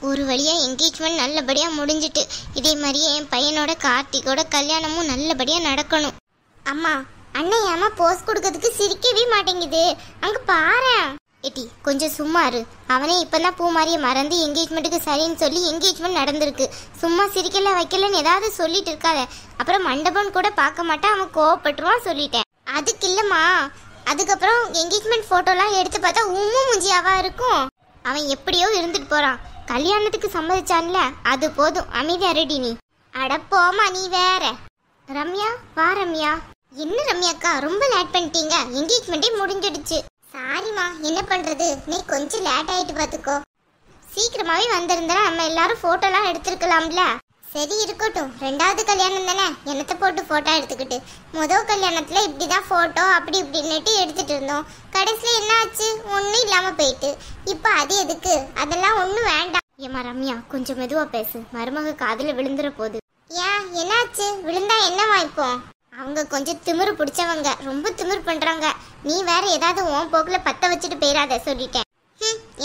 ஒரு வழியா என்கேஜ்மெண்ட் நல்லபடியா முடிஞ்சிட்டு இதே மாதிரியே என் பையனோட கார்த்திகோட கல்யாணமும் நல்லபடியா நடக்கணும். அம்மா அண்ணன் ஏமா போஸ் கொடுக்கறதுக்கு சிரிக்கவே மாட்டேங்குது, அங்க பாரு. ஏட்டி கொஞ்சம் சும்மா இரு. அவனே இப்பதான் பூமாரியை மறந்து என்கேஜ்மெண்ட்டுக்கு சரின்னு சொல்லி என்கேஜ்மெண்ட் நடந்திருக்கு. சும்மா சிரிக்கல வைக்கலன்னு ஏதாவது சொல்லிட்டு இருக்காத. அப்புறம் மண்டபம் கூட பார்க்க மாட்டான், அவன் கோவப்பட்டுருவான் சொல்லிட்டேன். அதுக்கு இல்லம்மா, அதுக்கப்புறம் என்கேஜ்மெண்ட் போட்டோலாம் எடுத்து பார்த்தா மூஞ்சியாவா இருக்கும். அவன் எப்படியோ இருந்துட்டு போறான். கல்யாணத்துக்கு சம்மதிச்சான்ல, அது போதும். அமைதியா ரெடி நீ. அட போமா நீ வேற. ரம்யா வா ரம்யா. என்ன ரம்யாக்கா ரொம்ப லேட் பண்ணிட்டீங்க, என்கேஜ்மெண்ட்டே முடிஞ்சிடுச்சு. சாரிம்மா, என்ன பண்றது, நீ கொஞ்சம் லேட் ஆயிட்டு பாத்துக்கோ. சீக்கிரமாவே வந்திருந்தா நம்ம எல்லாரும் போட்டோலாம் எடுத்திருக்கலாம்ல. சரி இருக்கட்டும், ரெண்டாவது கல்யாணம் தானே, என்னத்தை போட்டு போட்டோ எடுத்துக்கிட்டு. முதல் கல்யாணத்துல இப்படிதான் போட்டோ அப்படி இப்படின்னுட்டு எடுத்துட்டு இருந்தோம். கடைசியில என்ன ஆச்சு, ஒன்னும் இல்லாம போயிட்டு. இப்ப அது எதுக்கு, அதெல்லாம் ஒண்ணும் வேண்டாம். ஏமா ரம்யா கொஞ்சம் மெதுவா பேசு, மருமக காதுல விழுந்துற போகுது. ஏன் என்னாச்சு, விழுந்தா என்னவா இப்போ? அவங்க கொஞ்சம் திமிரு பிடிச்சவங்க, ரொம்ப திமிரு பண்றாங்க. நீ வேற ஏதாவது உன் போக்குல பத்த வச்சுட்டு போயிடாத சொல்லிட்டேன்.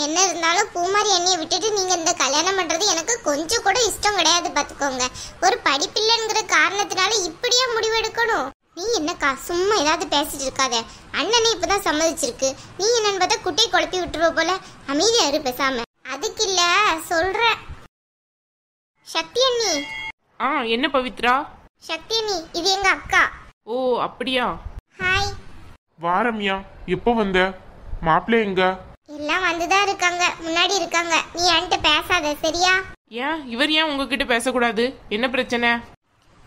என்ன இருந்தாலும் பூமாரி எண்ணெயை விட்டுட்டு நீங்க இந்த கல்யாணம் பண்றது எனக்கு கொஞ்சம் கூட இஷ்டம் கிடையாது பாத்துக்கோங்க. ஒரு படிப்பில்லைங்கிற காரணத்தினால இப்படியா முடிவெடுக்கணும்? நீ என்னக்கா சும்மா ஏதாவது பேசிட்டு இருக்காத. அண்ணனே இப்பதான் சம்மதிச்சிருக்கு, நீ என்னன்னு பார்த்தா குட்டையை குழப்பி விட்டுருவ போல. அமைதியா இரு பேசாம. அதுக்கு இல்ல சொல்ற. சக்தி அண்ணி. என்ன பவித்ரா? சக்தி அண்ணி இது எங்க அக்கா. ஓ அப்படியா? ஹாய். வாரம்யா, எப்போ வந்த? மாப்பிள்ளை எங்க? எல்லாம் வந்துதான் இருக்காங்க, முன்னாடி இருக்காங்க. நீ என்கிட்ட பேசாத சரியா? ஏன் இவர் ஏன் உங்ககிட்ட பேசக்கூடாது, என்ன பிரச்சனை?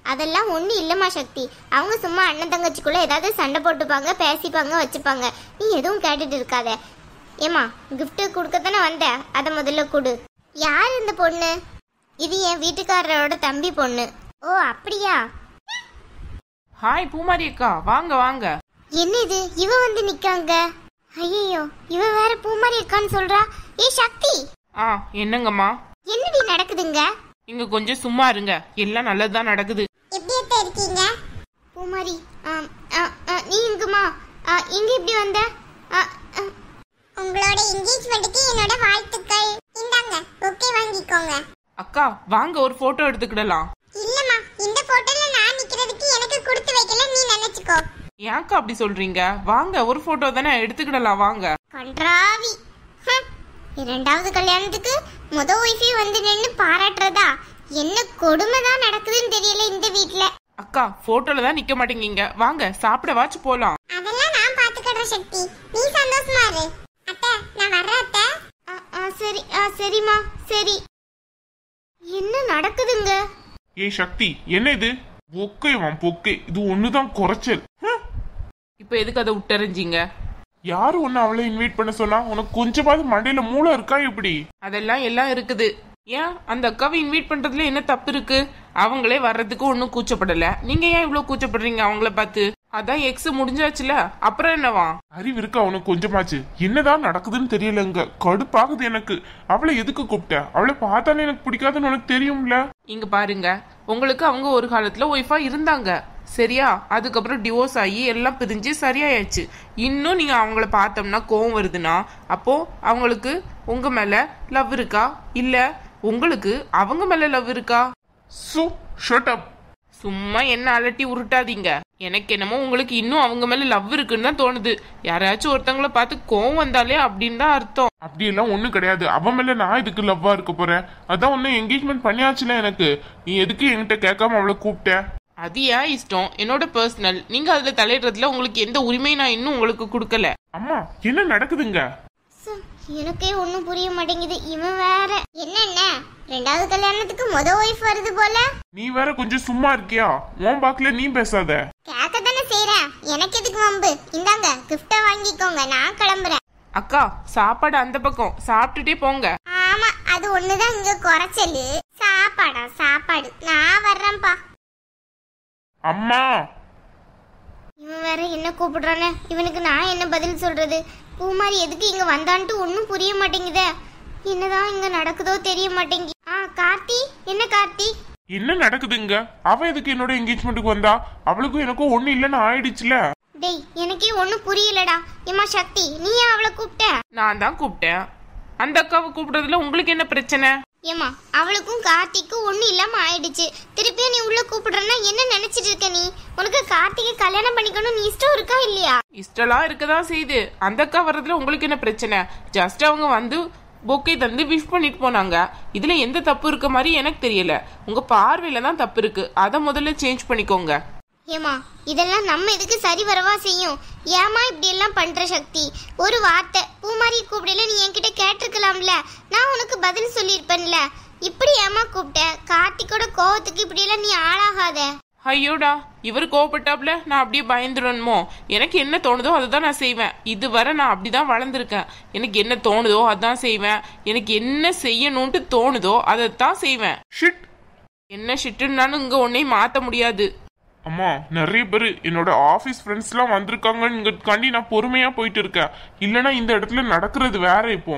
அதெல்லாம் ஒண்ணு இல்லம்மா சக்தி, அவங்க சும்மா அண்ணன் தங்கச்சிக்குள்ள ஏதாவது சண்டை போட்டுப்பாங்க, பேசிப்பாங்க, வச்சுப்பாங்க. நீ எதுவும் கேட்டுட்டு இருக்காத. ஏமா கிஃப்ட் கொடுக்கத்தானே வந்த, அதை முதல்ல கொடு. யார் இந்த பொண்ணு? இது என் வீட்டுக்காரரோட தம்பி பொண்ணு. ஓ அப்படியா? ஹாய் பூமாரி அக்கா, வாங்க வாங்க. என்ன இது, இவ வந்து நிக்காங்க. ஐயோ இவ வேற பூமாரி அக்கான்னு சொல்றா. ஏ சக்தி. என்னங்கம்மா? என்னடி நடக்குதுங்க? இங்க கொஞ்சம் சும்மா இருங்க, எல்லாம் நல்லதுதான் நடக்குது. எப்படி இருக்கீங்க பூமாரி? நீ எங்கம்மா இங்க இப்படி வந்த? உங்களோட என்கேஜ்மென்ட்க்கு என்னோட வாழ்த்துக்கள். இந்தாங்க ஓகே வாங்கிக்கோங்க. அக்கா வாங்க ஒரு போட்டோ எடுத்துக்கிடலாம். இல்லம்மா, இந்த போட்டோல நான் நிக்கிறதுக்கு எனக்கு கொடுத்து வைக்கல, நீ நினைச்சுக்கோ. ஏன்க்கா அப்படி சொல்றீங்க? வாங்க ஒரு போட்டோ தானே எடுத்துக்கிடலாம், வாங்க. கன்றாவி. இரண்டாவது கல்யாணத்துக்கு முத ஒய்ஃபே வந்து நின்னு பாராட்டுறதா? என்ன கொடுமை தான் நடக்குதுன்னு தெரியல இந்த வீட்ல. அக்கா போட்டோல தான் நிக்க மாட்டேங்கீங்க, வாங்க சாப்பிட வாச்சு போலாம். அதெல்லாம் நான் பாத்துக்கறேன் சக்தி, நீ சந்தோஷமா இரு. அத்தை நான் வர்றேன் அத்தை. சரி சரிம்மா சரி. என்ன நடக்குதுங்க? ஏய் சக்தி, என்ன இது? பொக்கைவான் பொக்கை, இது ஒண்ணுதான் குறைச்சல். இப்ப எதுக்கு அதை விட்டறிஞ்சீங்க? யாரு ஒன்னு அவளை இன்வைட் பண்ண சொன்னா? உனக்கு கொஞ்சமாவது மண்டையில மூளை இருக்கா இப்படி? அதெல்லாம் எல்லாம் இருக்குது. ஏன் அந்த அக்காவை இன்வைட் பண்றதுல என்ன தப்பு இருக்கு? அவங்களே வர்றதுக்கு ஒன்னும் கூச்சப்படல, நீங்க ஏன் இவ்வளவு கூச்சப்படுறீங்க அவங்கள பார்த்து? அதான் எக்ஸ் முடிஞ்சாச்சுல, அப்புறம் என்னவா? அறிவு இருக்கா உனக்கு கொஞ்சமாச்சு? என்னதான் நடக்குதுன்னு தெரியலங்க, கடுப்பாகுது எனக்கு. அவளை எதுக்கு கூப்பிட்ட? அவளை பார்த்தாலே எனக்கு பிடிக்காதுன்னு உனக்கு தெரியும்ல. இங்க பாருங்க, உங்களுக்கு அவங்க ஒரு காலத்துல ஒய்ஃபா இருந்தாங்க சரியா? அதுக்கப்புறம் டிவோர்ஸ் ஆகி எல்லாம் பிரிஞ்சு சரியாயாச்சு. இன்னும் நீங்க அவங்கள பார்த்தோம்னா கோவம் வருதுன்னா அப்போ அவங்களுக்கு உங்க மேல லவ் இருக்கா, இல்ல உங்களுக்கு அவங்க மேல லவ் இருக்கா? சும்மா என்ன அலட்டி உருட்டாதீங்க. எனக்கு என்னமோ உங்களுக்கு இன்னும் அவங்க மேல லவ் இருக்குன்னு தான் தோணுது. யாராச்சும் ஒருத்தவங்களை பார்த்து கோவம் வந்தாலே அப்படின்னு தான் அர்த்தம். அப்படி எல்லாம் ஒண்ணும் கிடையாது. அவன் மேல நான் இதுக்கு லவ்வா இருக்க போறேன்? அதான் ஒன்னு என்கேஜ்மெண்ட் பண்ணியாச்சுல எனக்கு. நீ எதுக்கு என்கிட்ட கேட்காம அவளை கூப்பிட்ட? அது ஏன் இஷ்டம், என்னோட பர்சனல். நீங்க அதுல தலையிடுறதுல உங்களுக்கு எந்த உரிமையும் நான் இன்னும் உங்களுக்கு கொடுக்கல. அம்மா என்ன நடக்குதுங்க? எனக்கே ஒண்ணும் புரிய மாட்டேங்குது. இவன் வேற என்ன ரெண்டாவது கல்யாணத்துக்கு முத ஒய்ஃப் வருது போல. நீ வேற கொஞ்சம் சும்மா இருக்கியா? உன் பாக்குல நீ பேசாத. கேட்க தானே செய்றேன், எனக்கு எதுக்கு வம்பு? இந்தாங்க கிஃப்ட வாங்கிக்கோங்க, நான் கிளம்புறேன். அக்கா சாப்பாடு அந்த பக்கம் சாப்பிட்டுட்டே போங்க. ஆமா அது ஒண்ணுதான் இங்க குறைச்சலு. சாப்பாடா சாப்பாடு, நான் வர்றேன்ப்பா. அம்மா. இவன் வேற என்ன கூப்பிடுறானே, இவனுக்கு நான் என்ன பதில் சொல்றது? பூமாரி எதுக்கு இங்க வந்தான்ட்டு ஒன்னும் புரிய மாட்டேங்குதே. என்னதான் இங்க நடக்குதோ தெரிய மாட்டேங்குது. கார்த்தி, என்ன கார்த்தி? என்ன நடக்குதுங்க? அவ எதுக்கு என்னோட என்கேஜ்மெண்ட்டுக்கு வந்தா? அவளுக்கும் எனக்கும் ஒண்ணு இல்லன்னு ஆயிடுச்சுல. டேய் எனக்கே ஒன்னும் புரியலடா. ஏமா சக்தி, நீ ஏன் அவளை கூப்பிட்ட? நான் தான் கூப்பிட்டேன். அந்த அக்காவை கூப்பிடுறதுல உங்களுக்கு என்ன பிரச்சனை? ஏமா அவளுக்கும் கார்த்திக்கும் ஒன்றும் இல்லாமல் ஆயிடுச்சு. திருப்பியும் நீ உள்ள கூப்பிடுறன்னா என்ன நினைச்சிட்டு இருக்க நீ? உனக்கு கார்த்திகை கல்யாணம் பண்ணிக்கணும் நீ இஷ்டம் இருக்கா இல்லையா? இஷ்டலாம் இருக்கதான் செய்யுது. அந்த அக்கா வர்றதுல உங்களுக்கு என்ன பிரச்சனை? ஜஸ்ட் அவங்க வந்து பொக்கை தந்து விஷ் பண்ணிட்டு போனாங்க. இதுல எந்த தப்பு இருக்க மாதிரி எனக்கு தெரியல. உங்க பார்வையில தான் தப்பு இருக்கு. அதை முதல்ல சேஞ்ச் பண்ணிக்கோங்க. ஏமா இதெல்லாம் நம்ம இதுக்கு சரி வரவா செய்யும்? ஏமா இப்படி எல்லாம் பண்ற சக்தி? ஒரு வார்த்தை பூமாரி கூப்பிடல நீ என்கிட்ட கேட்டிருக்கலாம்ல, நான் உனக்கு பதில் சொல்லியிருப்பேன்ல. இப்படி ஏமா கூப்பிட்ட? கார்த்திகோட கோவத்துக்கு இப்படி எல்லாம் நீ ஆளாகாத. ஐயோடா, இவர் கோவப்பட்டாப்ல நான் அப்படியே பயந்துடணுமோ? எனக்கு என்ன தோணுதோ அதை தான் நான் செய்வேன். இதுவரை நான் அப்படிதான் வளர்ந்துருக்கேன். எனக்கு என்ன தோணுதோ அதான் செய்வேன். எனக்கு என்ன செய்யணும்ட்டு தோணுதோ அதைத்தான் செய்வேன். ஷிட். என்ன ஷிட்டுன்னாலும் இங்க ஒன்னையும் மாத்த முடியாது. அம்மா, நிறைய பேர் என்னோட ஆபீஸ் ஃப்ரெண்ட்ஸ் எல்லாம் வந்திருக்காங்கன்னு நான் பொறுமையா போயிட்டு இருக்கேன். இல்லைன்னா இந்த இடத்துல நடக்கிறது வேற. இப்போ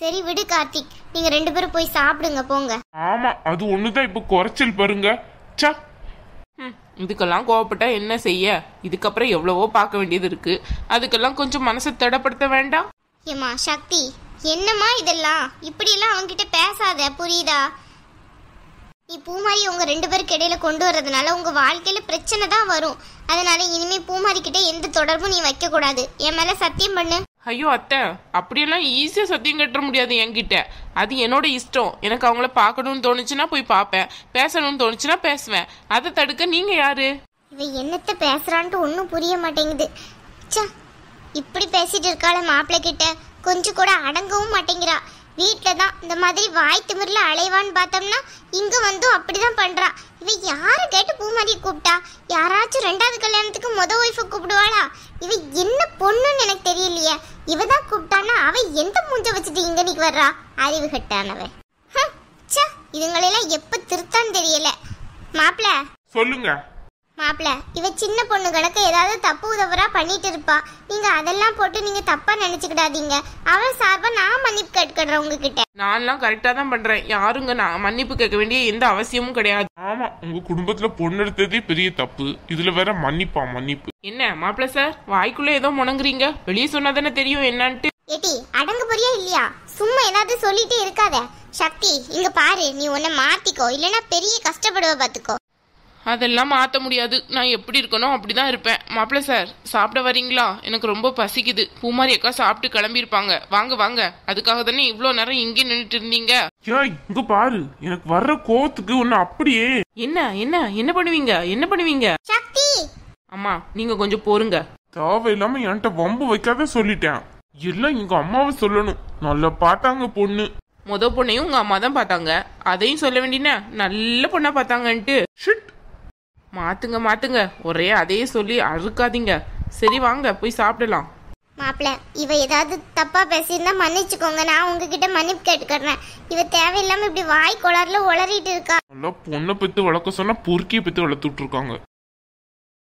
சரி விடு கார்த்திக், நீங்க 2 பேரும் போய் சாப்பிடுங்க போங்க. ஆமா, அது ஒண்ணுதான் இப்போ குறைச்சல் பாருங்க. சா, இதுக்கெல்லாம் கோவப்பட்டா என்ன செய்ய? இதுக்கப்புறம் எவ்வளவோ பார்க்க வேண்டியது இருக்கு. அதுக்கெல்லாம் கொஞ்சம் மனசை தடப்படுத்த வேண்டாம். ஏமா சக்தி, என்னம்மா இதெல்லாம்? இப்படி எல்லாம் அவன்கிட்ட பேசாத, புரியுதா? நீ பூமாரி உங்க 2 பேருக்கு இடையில கொண்டு வர்றதுனால உங்க வாழ்க்கையில பிரச்சனை தான் வரும். அதனால இனிமே பூமாரி கிட்ட எந்த தொடர்பும் நீ வைக்க கூடாது. என் மேல சத்தியம் பண்ணு. ஐயோ அத்தை, அப்படியெல்லாம் ஈஸியா சத்தியம் கட்ட முடியாது என்கிட்ட. அது என்னோட இஷ்டம். எனக்கு அவங்கள பார்க்கணும்னு தோணுச்சுன்னா போய் பார்ப்பேன், பேசணும்னு தோணுச்சுன்னா பேசுவேன். அதை தடுக்க நீங்க யாரு? இவ என்னத்த பேசுறான்ட்டு ஒன்றும் புரிய மாட்டேங்குது. ச்சே, இப்படி பேசிட்டு இருக்காள மாப்பிள்ளை கிட்ட, கொஞ்சம் கூட அடங்கவும் மாட்டேங்கிறா. வீட்டில் தான் இந்த மாதிரி வாய் திமிரில் அலைவான்னு பார்த்தோம்னா இங்கே வந்தும் அப்படிதான் பண்ணுறா. இவ யாரை கேட்டு பூமாரியை கூப்பிட்டா? யாராச்சும் 2வது கல்யாணத்துக்கு ஒய்ஃபை கூப்பிடுவாளா? இவ என்ன பொண்ணுன்னு எனக்கு தெரியலையே. இவ தான் கூப்பிட்டானா அவ எந்த மூஞ்ச வச்சுட்டு இங்க நீக்கு வர்றா? அறிவு கட்டானவ. இதுங்களெல்லாம் எப்போ திருத்தான்னு தெரியல. மாப்பிள்ள சொல்லுங்க. மாப்பிள்ள, இவ சின்ன பொண்ணு கணக்கு ஏதாவது தப்பு உதவரா பண்ணிட்டு இருப்பா. நீங்க அதெல்லாம் போட்டு நீங்க தப்பா நினைச்சுக்கிடாதீங்க. அவள் சார்பா நான் மன்னிப்பு கேட்கிறேன் உங்ககிட்ட. நான்லாம் கரெக்டா தான் பண்றேன். யாருங்க நான் மன்னிப்பு கேட்க வேண்டிய எந்த அவசியமும் கிடையாது. ஆமா, உங்க குடும்பத்துல பொண்ணு எடுத்ததே பெரிய தப்பு. இதுல வேற மன்னிப்பு. என்ன மாப்பிள்ள சார், வாய்க்குள்ள ஏதோ முணங்குறீங்க? வெளியே சொன்னா தானே தெரியும் என்னன்ட்டு. ஏட்டி, அடங்கு போறியா இல்லையா? சும்மா ஏதாவது சொல்லிட்டே இருக்காத. சக்தி, இங்க பாரு, நீ உன்னை மாத்திக்கோ, இல்லைன்னா பெரிய கஷ்டப்படுவ பாத்துக்கோ. அதெல்லாம் மாற்ற முடியாது. நான் எப்படி இருக்கணும் அப்படிதான் இருப்பேன். மாப்பிள்ள சார், சாப்பிட வரீங்களா? எனக்கு ரொம்ப பசிக்குது. பூமாரி அக்கா சாப்பிட்டு கிளம்பியிருப்பாங்க. வாங்க வாங்க. அதுக்காக தானே இவ்வளோ நேரம் இங்கே நின்றுட்டு இருந்தீங்க. ஏய், இங்க பாரு, எனக்கு வர்ற கோவத்துக்கு ஒன்னு அப்படியே. என்ன என்ன என்ன பண்ணுவீங்க? சக்தி, அம்மா நீங்க கொஞ்சம் போருங்க. தேவையில்லாம என்கிட்ட வம்பு வைக்காத சொல்லிட்டேன். எல்லாம் எங்க அம்மாவை சொல்லணும். நல்லா பார்த்தாங்க பொண்ணு. பொண்ணையும் உங்க அம்மா தான் பார்த்தாங்க. அதையும் சொல்ல வேண்டியன நல்ல பொண்ணா பார்த்தாங்கன்ட்டு. ஷிட். மாத்துங்க. ஒரே அதையே சொல்லி அழுக்காதீங்க. சரி வாங்க போய் சாப்பிடலாம். மாப்பிள்ள, இவ ஏதாவது தப்பா பேசியிருந்தா மன்னிச்சுக்கோங்க. நான் உங்ககிட்ட மன்னிப்பு கேட்டுக்கிறேன். இவ தேவையில்லாம இப்படி வாய் கோளாறுல உளறிட்டு இருக்கா. நல்லா பொண்ணை பெத்து வளர்க்க சொன்னா பொறுக்கிய பெத்து வளர்த்துட்டு இருக்காங்க.